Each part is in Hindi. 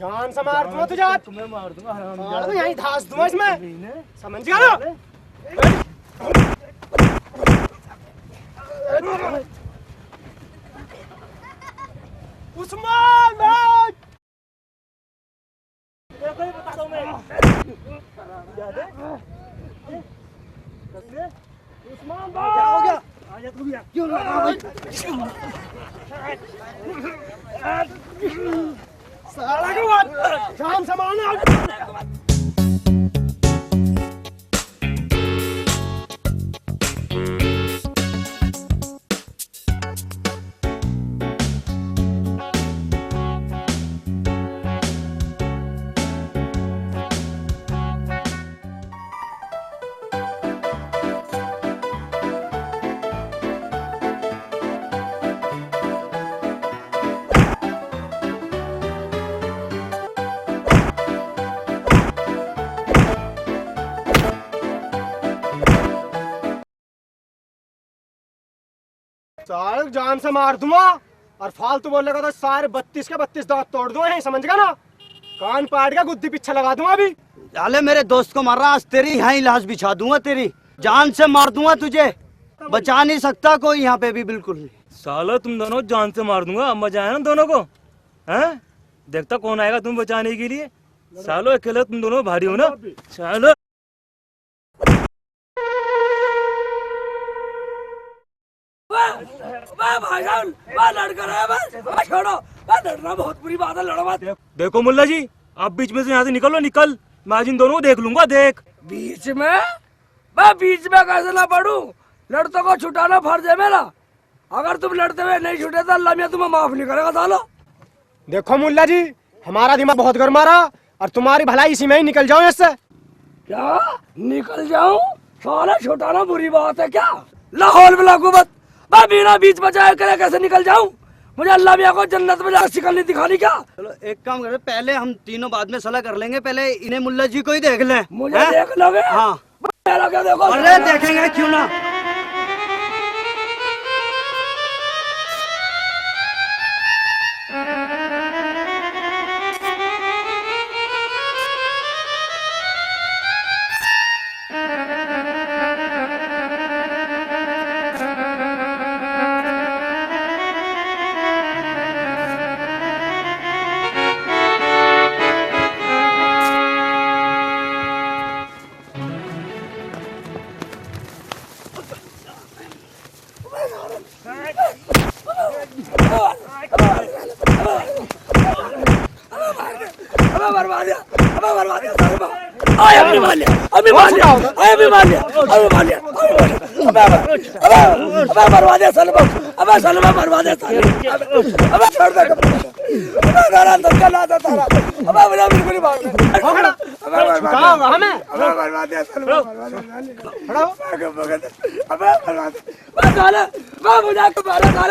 जान से मार दूंगा तुझे। तुम्हें मार दूंगा, तो यहीं धास दूंगा इसमें, समझ गया ना? उस्मान देखो ही बता दो मैं याद है उस्मान क्या हो गया? आजा तू भी आ। क्यों लगा साला के बाद जान संभालना। सारे जान से मार दूंगा और फालतू बोलेगा तो सारे 32 के 32 दांत तोड़ दूंगा, यहीं समझ गया ना? कान पाट का गुद्दी पीछे लगा दूंगा अभी। साले मेरे दोस्त को मार रहा, आज तेरी यहीं लाश बिछा दूंगा, तेरी जान से मार दूंगा, तुझे बचा नहीं सकता कोई यहाँ पे भी, बिल्कुल नहीं। सालो तुम दोनों जान से मार दूंगा, मजा आया ना दोनों को? हैं? देखता कौन आएगा तुम बचाने के लिए। सालो अकेले तुम दोनों भारी हो ना। सालो भाईजान लड़का रहा है बस, छोड़ो, लड़ना बहुत बुरी बात है, लड़ो मत। देखो मुल्ला जी, आप बीच में से यहाँ से निकलो, निकल। मैं आज इन दोनों को देख लूंगा, देख। बीच में मैं बीच में कैसे ना पढ़ूं? लड़तों को छुटाना फर्ज है मेरा। अगर तुम लड़ते हुए नहीं छुटे तो अल्लाह मियां तुम्हें माफ नहीं करेगा। सालो देखो मुल्ला जी, हमारा दिमाग बहुत गर्म आ रहा और तुम्हारी भलाई इसी में ही निकल जाओ इससे। क्या निकल जाऊं? साला छुटाना बुरी बात है क्या? लाहौल में लागू मत, मैं बिना बीच बचाए करे कैसे निकल जाऊं? मुझे अल्लाह मियां को जन्नत में जाकर शिकल नहीं दिखानी क्या? चलो एक काम करें, पहले हम तीनों बाद में सलाह कर लेंगे, पहले इन्हें मुल्ला जी को ही देख लें। मुझे देख लोगे? हाँ मेरा क्या देखो? अरे देखेंगे क्यों ना।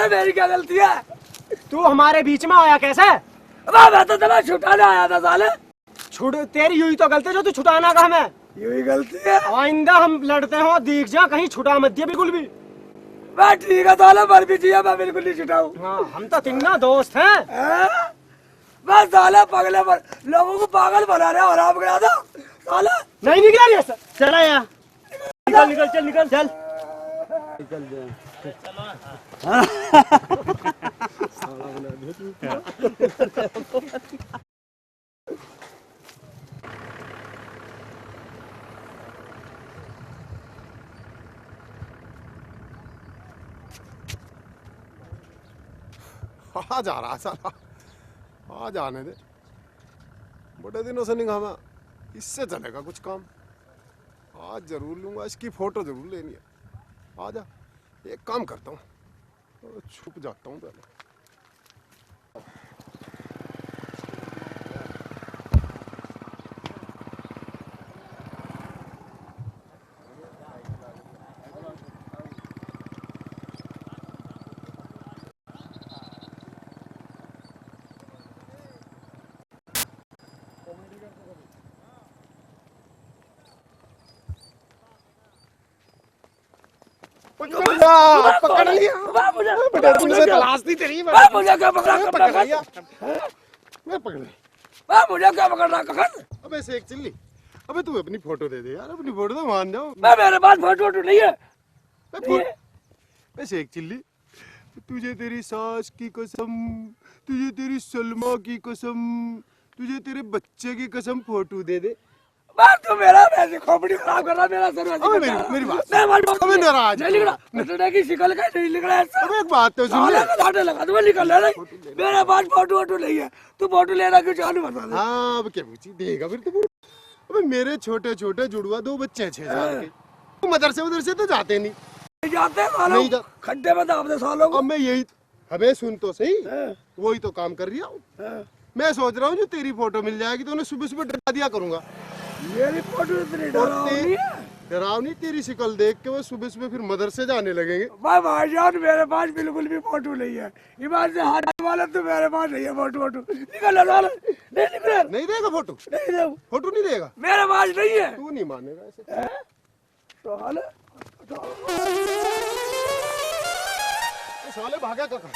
मेरी क्या गलती है? तू हमारे बीच में आया कैसे? मैं तो तुम्हें छुटाने आया था साले। छुट तेरी यूं ही तो गलती जो तू छुटाना का हमें। यूं ही गलती है। आइंदा हम लड़ते हो दिख जा, कहीं छुटा मत दिया बिल्कुल भी। मैं ठीक है साले, मर भी जिया, मैं बिल्कुल नहीं छुटाऊं। हाँ, हम तो तीनों दोस्त हैं। मैं साले पगले पर लोगों को पागल बना रहा और आप गया था साले। नहीं निकला नहीं ऐसा। चला यार, निकल निकल, चल निकल, चल आ जा रहा साला, आ जाने दे। बड़े दिनों से नहीं घामा, इससे चलेगा कुछ काम। आज जरूर लूंगा, इसकी फोटो जरूर लेनी है। आ जा, एक काम करता हूँ, छुप जाता हूँ पहले। पकड़ लिया, पुलिस तलाश थी तेरी। मुझे क्या पकड़ा? पकड़ लिया, मैं पकड़ लिया। मुझे क्या पकड़ रहा कखन? अबे शेख चिल्ली, अबे तू अपनी फोटो दे दे यार, अपनी फोटो तो मान जाओ। मेरे पास फोटो वोटो नहीं है। बे शेख चिल्ली, तुझे तेरी सास की कसम, तुझे तेरी सलमा की कसम, तुझे तेरे बच्चे की कसम फोटो दे दे। तू मेरा वैसे खोपड़ी खराब कर रहा, मेरा सर वैसे अबे मेरी बात, अबे नाराज नहीं लिख रहा, टुडे की शिकल का नहीं लिख रहा है। अबे एक बात तो सुन ले। लाटे लगा दूं, निकल ले मेरे पास फोटो वोटो नहीं है। तू फोटो लेना क्यों चालू बता दे। हाँ अब क्या पूछी देगा फिर तो। अबे मेरे छोटे छोटे जुड़वा 2 बच्चे हैं 6 साल के, तो मदरसे उधर तो जाते नहीं जाते सालों खड्डे में दाब दे सालों को। अब मैं यही, अबे सुन तो सही, वही तो काम कर रही हूँ। मैं सोच रहा हूँ जो तेरी फोटो मिल जाएगी तो उन्हें सुबह सुबह डरा दिया करूंगा। मेरी फोटो इतनी डरावनी है। डरावनी तेरी शक्ल देख के वो सुबह सुबह फिर मदरसे जाने लगेंगे। भाईजान मेरे पास बिल्कुल भी फोटो नहीं है। ईमान से हाथ वाला तो मेरे पास नहीं है फोटो वोटो। निकल ला नहीं निकल। नहीं देगा फोटो? नहीं दे फोटो नहीं देगा? मेरे पास नहीं है। तू नहीं मानेगा ऐसे। साले भागा कहाँ?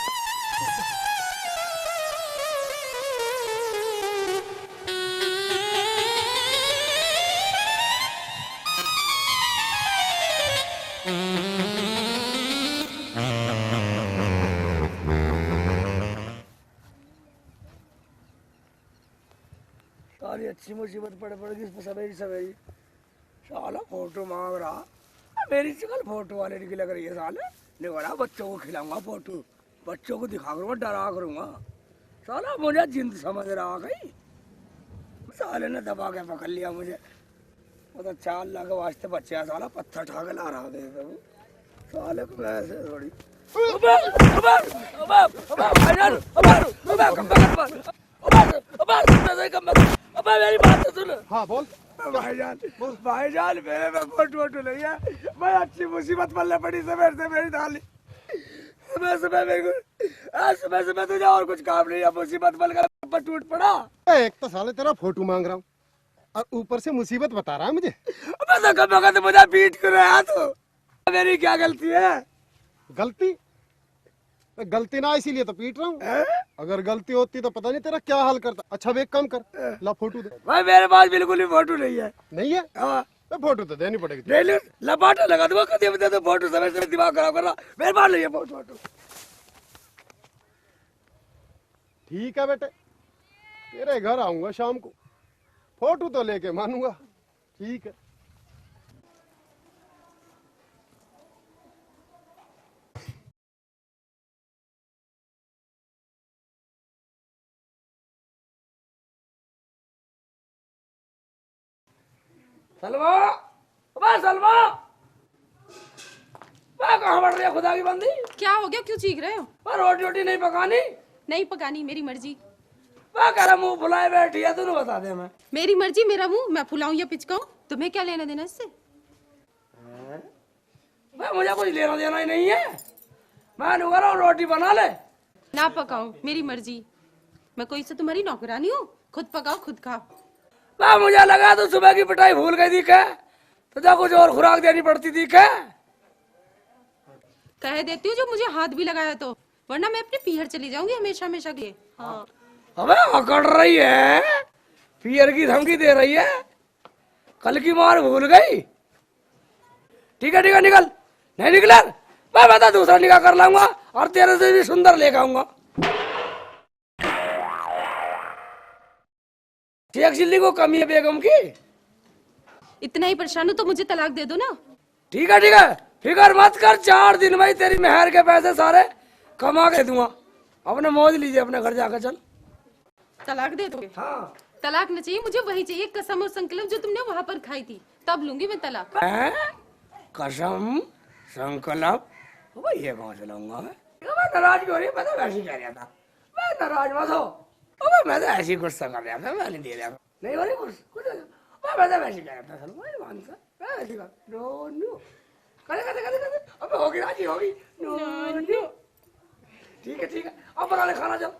सारी अच्छी मुसीबत पड़ेगी इसमें सवेरी सवेरी। साला फोटो मांग रहा, मेरी शक्ल फोटो वाले की लग रही है। साले निकला बच्चों को खिलाऊंगा फोटो, बच्चों को दिखा करूंगा, डरा करूंगा। साला मुझे जिंद समझ रहा कहीं। साले ने दबा के पकड़ लिया मुझे। मतलब 4 लाख के वास्ते बच्चे हैं, साला पत्थर उठा के ला रहा था साले को ऐसे थोड़ी। मेरी बात तो सुन। हाँ बोल। भाईजान मेरे में फोटो वोटो नहीं है। मैं अच्छी मुसीबत पल्ले पड़ी सवेर से मेरी थाली। सुबह सुबह तुझे और कुछ काम नहीं है, मुसीबत पल कर टूट पड़ा। एक तो साले तेरा फोटो मांग रहा हूँ और ऊपर से मुसीबत बता रहा है मुझे। तो मुझे पीट कर रहा तो मेरी क्या गलती है? गलती? गलती ना इसीलिए तो पीट रहा हूँ। अगर गलती होती तो पता नहीं तेरा क्या हाल करता। अच्छा अब एक काम कर, ला फोटो दे। भाई मेरे पास बिल्कुल भी फोटो नहीं है। नहीं है? हाँ। तो फोटो तो देनी पड़ेगी। लपाटा लगा दूंगा कभी भी। तो फोटो समय से दिमाग खराब कर रहा। मेरे पास नहीं है फोटो वोटो। ठीक है बेटे, तेरे घर आऊंगा शाम को, फोटो तो लेके मानूंगा। ठीक है। सलमा, सलमा, कहाँ बढ़ रही है खुदा की बंदी? क्या हो गया, क्यों चीख रहे हो? रोटी वोटी नहीं पकानी? नहीं पकानी, मेरी मर्जी। कह मुंह फुलाए बैठी है, तू बता दे। मैं मेरी मर्जी, मेरा मुंह, मैं फुलाऊं या पिचकाऊं, तुम्हें क्या लेना देना इससे? मुझे कुछ लेना देना ही नहीं है। मैं कह रहा हूँ रोटी बना ले। ना पकाऊं, मेरी मर्जी। मैं कोई से तुम्हारी नौकरानी हूँ? खुद पकाओ खुद खाओ। मुझे लगा तो सुबह की पिटाई भूल गई थी क्या? तो जा कुछ और खुराक देनी पड़ती थी क्या? कह देती हूँ जो मुझे हाथ भी लगाया तो, वरना मैं अपने पीहर चली जाऊंगी हमेशा हमेशा के लिए। हाँ। अबे अकड़ रही है, पीहर की धमकी दे रही है। कल की मार भूल गई। ठीक है निकल। नहीं निकला मैं बता दूसरा निकाह कर लाऊंगा और तेरे से भी सुंदर लेकर आऊंगा। शेख चिल्ली को कमी है बेगम की। इतना ही परेशान हो तो मुझे तलाक दे दो ना। ठीक है फिकर मत कर। 4 दिन में तेरी मेहर के पैसे सारे कमा के दूंगा। अपने मौज लीजिए, अपने घर जाकर चल। तलाक दे दोगे? हाँ। तलाक न चाहिए मुझे, वही चाहिए कसम और संकल्प जो तुमने वहां पर खाई थी, तब लूंगी मैं तलाक। कसम संकल्प ये कौन से लाऊंगा मैं? नाराज क्यों रही? मैं तो वैसे ही कह रहा था। मैं नाराज मत हो। मैं तो ऐसे ही गुस्सा कर रहा था, मैं नहीं दे रहा था। नहीं हो रही कुछ मैं तो वैसे ही कह रहा था। मैं ऐसे कर नो करे अब होगी राजी होगी। ठीक है अब बना ले खाना। चल